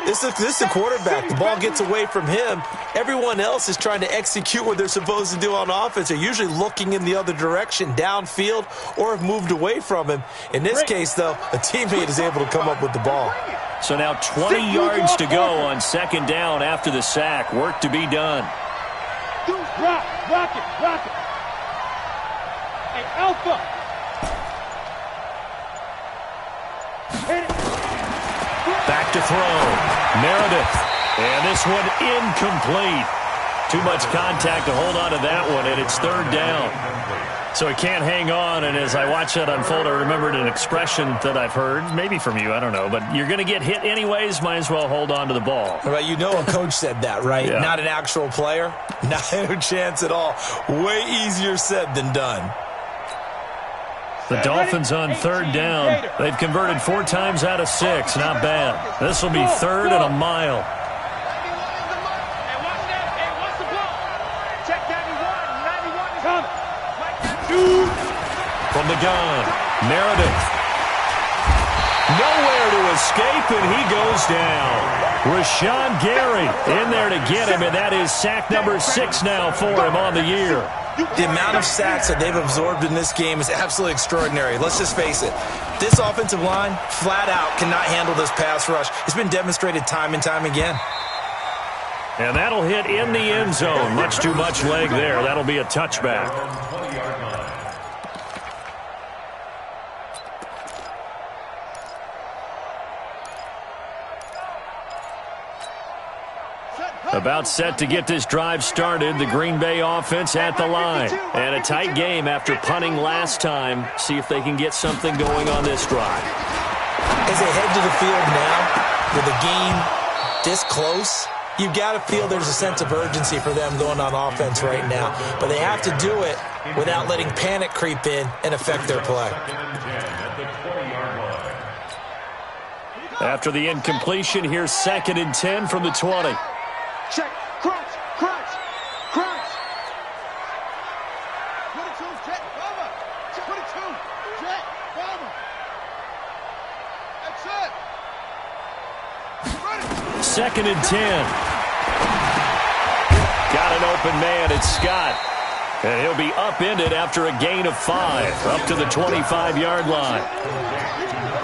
this is a quarterback. The ball gets away from him. Everyone else is trying to execute what they're supposed to do on offense. They're usually looking in the other direction, downfield, or have moved away from him. In this case, though, a teammate is able to come up with the ball. So now 20 yards to go on 2nd down after the sack. Work to be done. Rock it. Hey, Alpha. Back to throw. Meredith. And this one incomplete. Too much contact to hold on to that one, and it's 3rd down. So he can't hang on, and as I watch that unfold, I remembered an expression that I've heard, maybe from you, I don't know, but you're going to get hit anyways, might as well hold on to the ball. Right, you know a coach said that, right? Yeah. Not an actual player. Not a chance at all. Way easier said than done. The Dolphins on third down. They've converted 4 times out of 6. Not bad. This will be third and a mile. From the gun, Meredith. Nowhere to escape, and he goes down. Rashawn Gary in there to get him, and that is sack number 6 now for him on the year. The amount of sacks that they've absorbed in this game is absolutely extraordinary. Let's just face it. This offensive line, flat out, cannot handle this pass rush. It's been demonstrated time and time again. And that'll hit in the end zone. Much too much leg there. That'll be a touchback. About set to get this drive started. The Green Bay offense at the line. And a tight game after punting last time. See if they can get something going on this drive. As they head to the field now, with the game this close, you've got to feel there's a sense of urgency for them going on offense right now. But they have to do it without letting panic creep in and affect their play. After the incompletion, here's 2nd and 10 from the 20. Check. Crunch. 22, jet, bomber. 22, jet, bomber. That's it. 2nd and 10. Got an open man. It's Scott. And he'll be upended after a gain of 5. Up to the 25-yard line.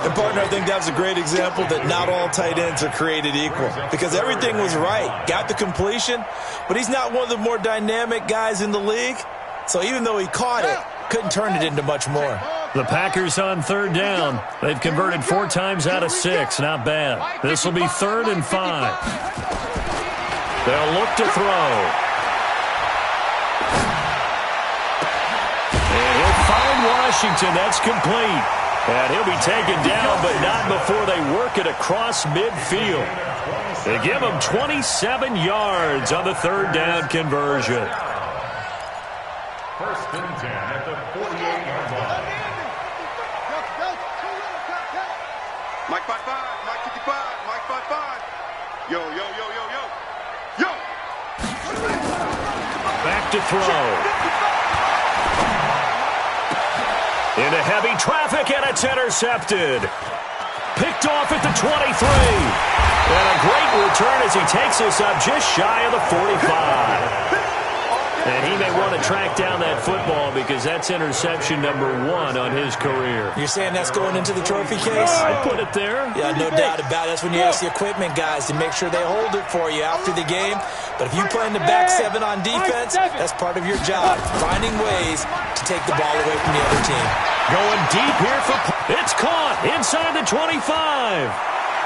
And, partner, I think that was a great example that not all tight ends are created equal. Because everything was right. Got the completion, but he's not one of the more dynamic guys in the league. So even though he caught it, couldn't turn it into much more. The Packers on third down. They've converted 4 times out of 6. Not bad. This will be 3rd and 5. They'll look to throw. And he'll find Washington. That's complete. And he'll be taken down, but not before they work it across midfield. They give him 27 yards on the 3rd down conversion. 1st and 10 at the 48-yard line. Mike 55, Mike 55, Mike 55. Yo. Back to throw. Into heavy traffic, and it's intercepted. Picked off at the 23. And a great return as he takes us up just shy of the 45. And he may want to track down that football because that's interception number 1 on his career. You're saying that's going into the trophy case? I'd put it there. Yeah, no doubt about it. That's when you ask the equipment guys to make sure they hold it for you after the game. But if you play in the back 7 on defense, that's part of your job, finding ways to take the ball away from the other team. Going deep here for... It's caught inside the 25.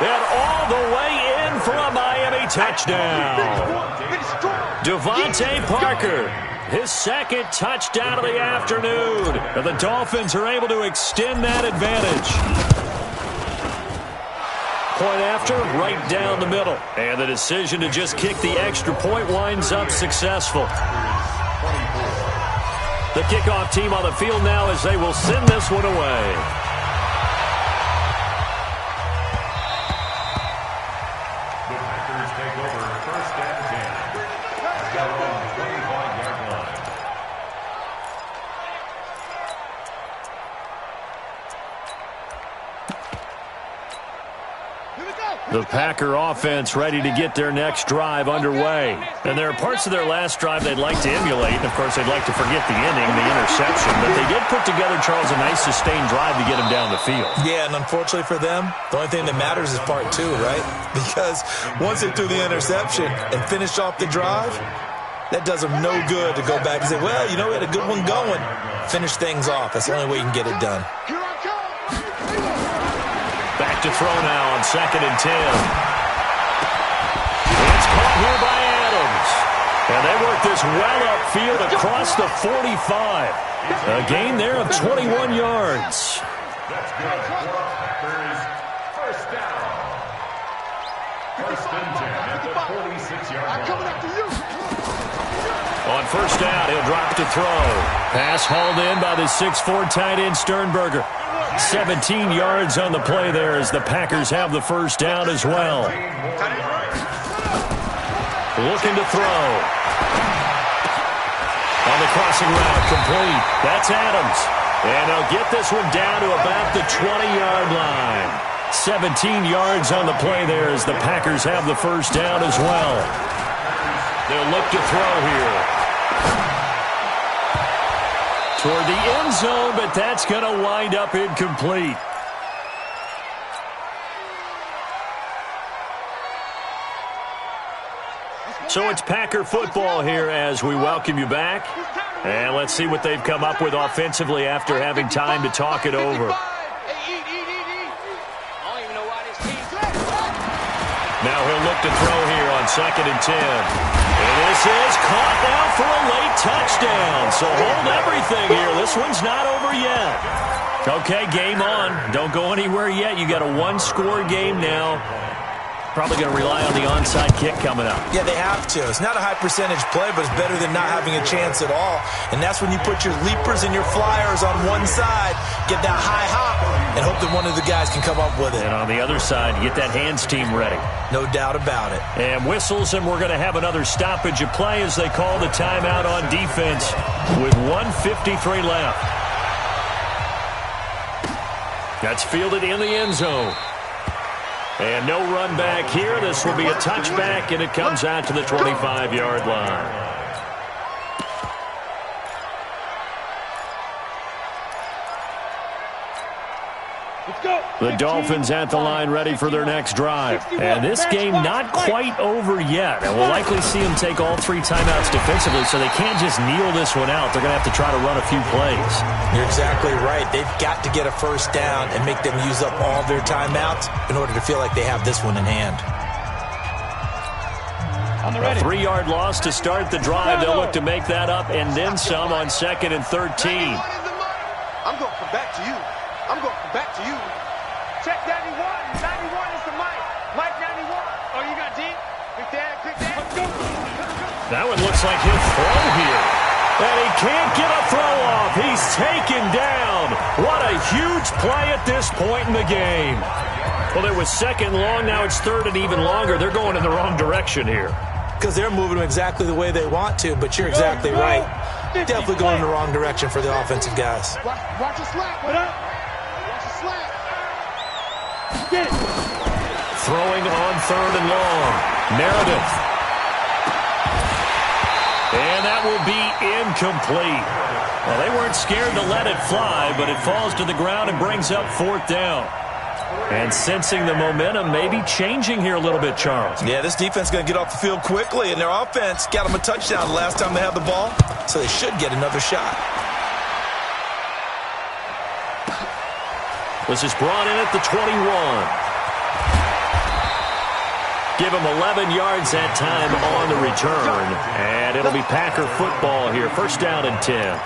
And all the way in for a Miami touchdown. Devontae Parker, his 2nd touchdown of the afternoon. And the Dolphins are able to extend that advantage. Point after, right down the middle. And the decision to just kick the extra point winds up successful. The kickoff team on the field now as they will send this one away. The Packers take over 1st and 10. At their own 25-yard line. The Packer offense ready to get their next drive underway. And there are parts of their last drive they'd like to emulate. And, of course, they'd like to forget the inning, the interception. But they did put together, Charles, a nice sustained drive to get him down the field. Yeah, and unfortunately for them, the only thing that matters is part 2, right? Because once they threw the interception and finished off the drive, that does them no good to go back and say, well, you know, we had a good one going. Finish things off. That's the only way you can get it done. Back to throw now on 2nd and 10. It's caught here by Adams. And they work this well upfield across the 45. A gain there of 21 yards. That's good for Packers. First down. First and 10 at the 46-yard line. Coming after you. On first down, he'll drop to throw. Pass hauled in by the 6'4" tight end Sternberger. 17 yards on the play there as the Packers have the first down as well. Looking to throw. On the crossing route, complete. That's Adams. And they'll get this one down to about the 20-yard line. 17 yards on the play there as the Packers have the first down as well. They'll look to throw here. Toward the end zone, but that's going to wind up incomplete. So it's Packer football here as we welcome you back. And let's see what they've come up with offensively after having time to talk it over. Now he'll look to throw here on 2nd and 10. And this is caught now for a late touchdown. So hold everything here. This one's not over yet. Okay, game on. Don't go anywhere yet. You got a one-score game now. Probably going to rely on the onside kick coming up. Yeah, they have to. It's not a high percentage play, but it's better than not having a chance at all. And that's when you put your leapers and your flyers on one side, get that high hop, and hope that one of the guys can come up with it. And on the other side, get that hands team ready. No doubt about it. And whistles, and we're going to have another stoppage of play as they call the timeout on defense with 1:53 left. That's fielded in the end zone. And no run back here. This will be a touchback, and it comes out to the 25-yard line. The Dolphins at the line ready for their next drive. And this game not quite over yet. And we'll likely see them take all 3 timeouts defensively, so they can't just kneel this one out. They're going to have to try to run a few plays. You're exactly right. They've got to get a first down and make them use up all their timeouts in order to feel like they have this one in hand. A 3-yard loss to start the drive. They'll look to make that up and then some on 2nd and 13. I'm going to come back to you. I'm going to come back to you. Check 91. 91 is the mic. Mic 91. Oh, you got deep? Quick that, quick that. Let's go. That one looks like he'll throw here. And he can't get a throw off. He's taken down. What a huge play at this point in the game. Well, there was 2nd long. Now it's 3rd and even longer. They're going in the wrong direction here. Because they're moving exactly the way they want to, but you're exactly right. Definitely going in the wrong direction for the offensive guys. Watch your slap. What up? Watch your slap. Get it. Throwing on 3rd and long. Meredith. And that will be incomplete. Well, they weren't scared to let it fly, but it falls to the ground and brings up 4th down. And sensing the momentum maybe changing here a little bit, Charles. Yeah, this defense is going to get off the field quickly, and their offense got them a touchdown the last time they had the ball, so they should get another shot. This is brought in at the 21. Give him 11 yards that time on the return, and it'll be Packer football here. First down and 10.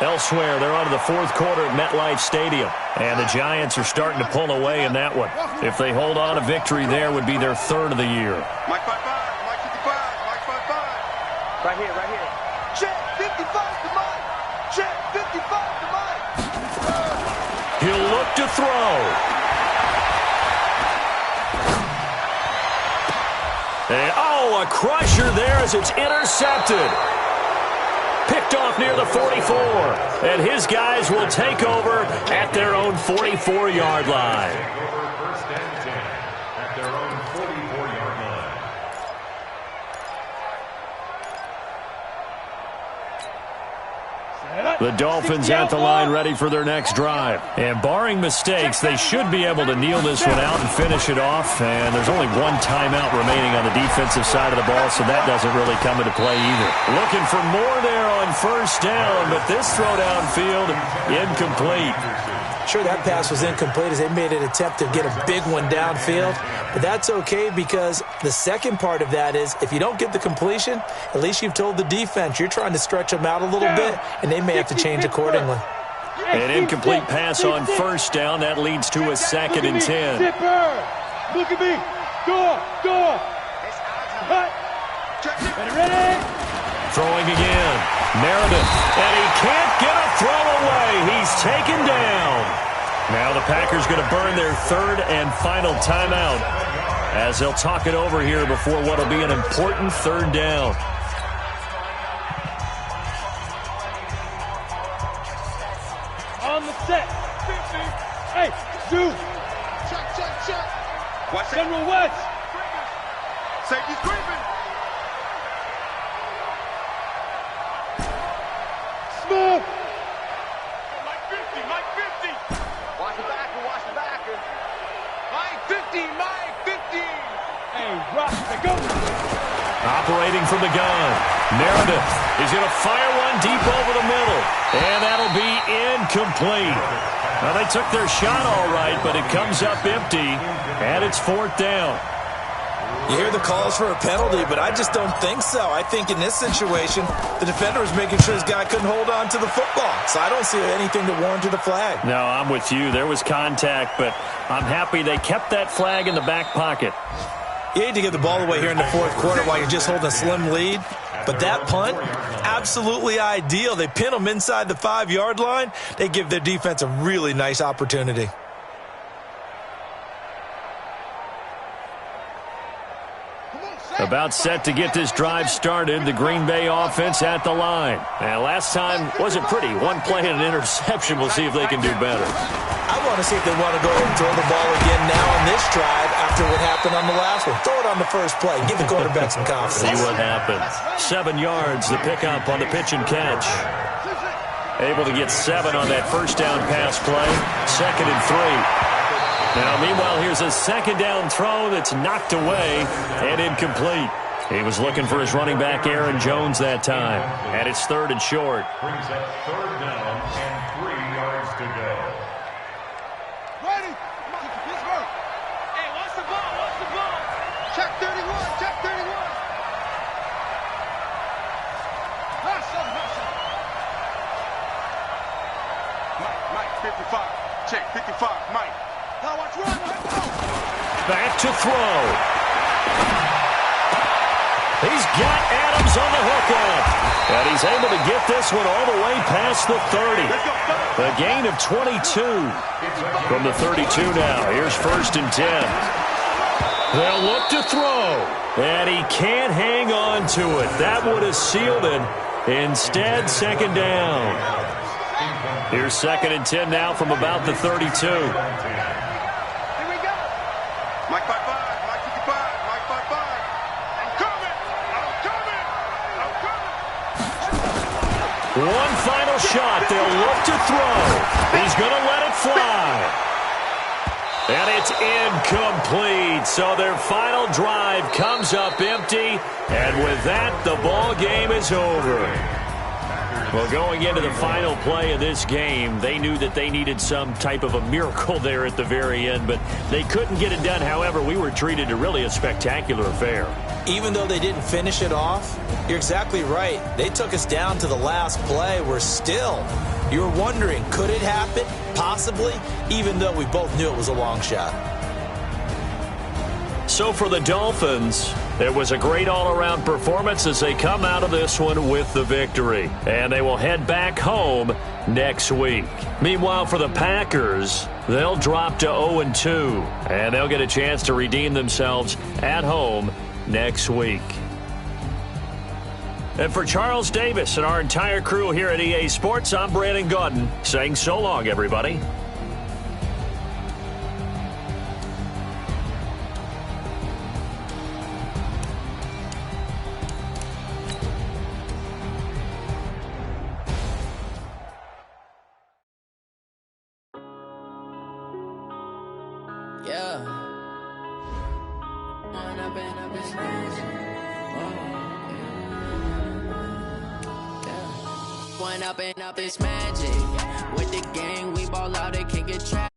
Elsewhere, they're on to the 4th quarter at MetLife Stadium. And the Giants are starting to pull away in that one. If they hold on, a victory there would be their 3rd of the year. Mike 55, Mike 55, Mike 55. Right here, right here. Check 55 to Mike. Check 55 to Mike. He'll look to throw. And, a crusher there as it's intercepted. Picked off near the 44, and his guys will take over at their own 44-yard line. First and 10 at their own 44-yard line. The Dolphins at the line ready for their next drive. And barring mistakes, they should be able to kneel this one out and finish it off. And there's only 1 timeout remaining on the defensive side of the ball, so that doesn't really come into play either. Looking for more there on first down, but this throw downfield incomplete. sure that pass was incomplete as they made an attempt to get a big one downfield. But that's okay because the second part of that is if you don't get the completion, at least you've told the defense you're trying to stretch them out a little bit, and they may have to change accordingly. An incomplete pass on first down. That leads to a 2nd and 10. Look at me. Door. Ready? Throwing again. Meredith. And he can't get a throw away. He's taken down. Now the Packers going to burn their 3rd and final timeout as they'll talk it over here before what will be an important 3rd down. On the set. 50. Hey, dude. Check. What's General West. Safety's creeping. Smith. Mike 50. Watch the backer. Mike 50. Hey, Rock, go. Operating from the gun. Meredith is going to fire one deep over the middle. And that'll be incomplete. Now, they took their shot all right, but it comes up empty, and it's 4th down. You hear the calls for a penalty, but I just don't think so. I think in this situation, the defender was making sure his guy couldn't hold on to the football. So I don't see anything that warranted a flag. No, I'm with you. There was contact, but I'm happy they kept that flag in the back pocket. You hate to give the ball away here in the 4th quarter while you're just holding a slim lead. But that punt, absolutely ideal. They pin them inside the 5-yard line. They give their defense a really nice opportunity. About set to get this drive started. The Green Bay offense at the line. And last time wasn't pretty. One play and an interception. We'll see if they can do better. I want to see if they want to go and throw the ball again now on this drive after what happened on the last one. Throw it on the first play. Give the quarterback some confidence. See what happens. 7 yards, the pickup on the pitch and catch. Able to get 7 on that first down pass play. 2nd and 3. Now, meanwhile, here's a 2nd down throw that's knocked away and incomplete. He was looking for his running back, Aaron Jones, that time. And it's 3rd and short. Brings up 3rd down and 3 yards to go. Ready? Pittsburgh. Hey, watch the ball. Check 31. Mike, 55. Check 55, Mike. Now watch run. Back to throw. He's got Adams on the hookup. And he's able to get this one all the way past the 30. A gain of 22 from the 32 now. Here's 1st and 10. They'll look to throw. And he can't hang on to it. That would have sealed it. Instead, 2nd down. Here's 2nd and 10 now from about the 32. Mike 55, Mike 55, Mike 55. I'm coming. One final shot. They'll look to throw. He's going to let it fly. And it's incomplete. So their final drive comes up empty. And with that, the ball game is over. Well, going into the final play of this game, they knew that they needed some type of a miracle there at the very end, but they couldn't get it done. However, we were treated to really a spectacular affair. Even though they didn't finish it off, you're exactly right. They took us down to the last play. We're still, you're wondering, could it happen? Possibly, even though we both knew it was a long shot. So for the Dolphins, it was a great all-around performance as they come out of this one with the victory. And they will head back home next week. Meanwhile, for the Packers, they'll drop to 0-2. And they'll get a chance to redeem themselves at home next week. And for Charles Davis and our entire crew here at EA Sports, I'm Brandon Gaudin saying so long, everybody. Up it's magic with the gang we ball out, they can't get trapped.